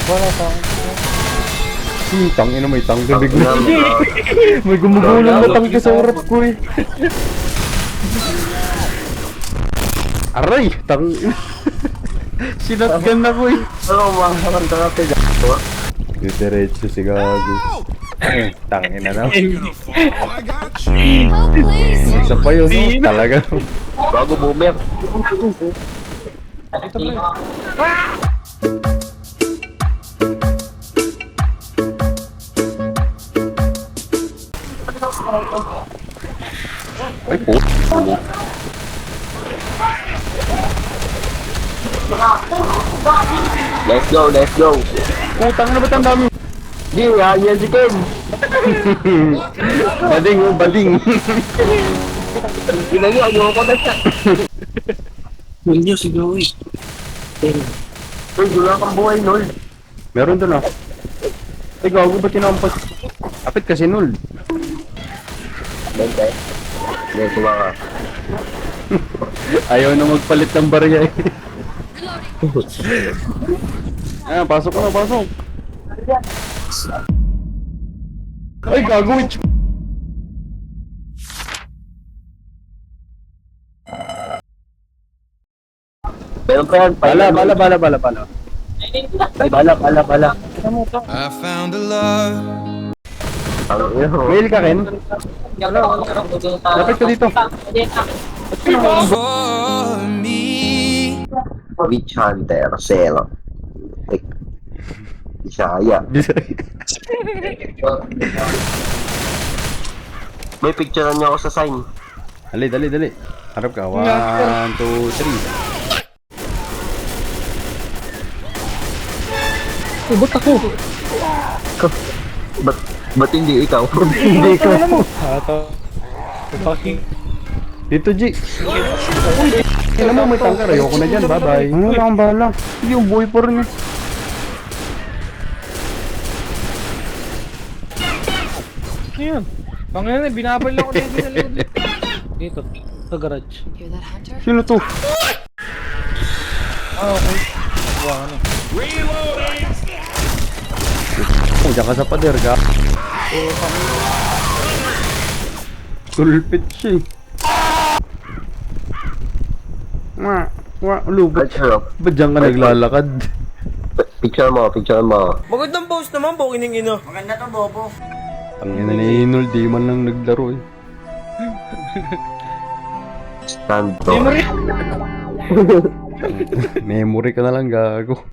Wala sa Tangina may tangke bigla. May gumugulang na tangke sa harap ko eh. Aray! Tangina. Sinatgan na ko eh. Ano, maharang ka natin. Diretso si Gago. Tangina na. Oh, please. Isa pa yun, no? Talaga. Bago boomer. Ay po. Let's go, let's go. Putang na ba't ang dami? Di, yan si Ken. Bading, oh, bading. Ginagi, ayaw ko na siya. Hindi si Joey. Uy, gula kang buhay, Nol. Meron doon ah. Ay Gago, ba't tinampas? Kapit kasi nul. Bente. Hindi, tuwa ka. Ayaw na magpalit ng barya eh. Ah, pasok ko na, pasok. Ay, Gago, witch. Meron pa yan. Bala. Ay, bala. I found a love. Ano yun? Mail ka, Ken? Lapit ka dito. For me. Witch Hunter, Zero. Ay, Isaya. May picture niyo ako sa sign. Dali. Harap ka. 1, 2, 3. Ba't ako? Ba't hindi ikaw? Hindi ka. Ato. Bakit? Dito, G. Alam mo, may tangkar. Ayoko na dyan. Bye-bye. Wala kang bahala. Yung boy pa rin eh. Ano yun? Panginoon, binabal ako dito sa loob. Dito, sa garage. You're that hunter? Sino to? Ah, okay. Wow, ano? Oh, dyan ka sa pader ka. Tulpit siya eh. Lubat. Picture, Ba't dyan ka naglalakad? picture mo. Magandang post naman, bukining ino. Ang ina ni Inul, di man lang naglaro eh. Stand to. Memory! Memory ka na lang, Gago.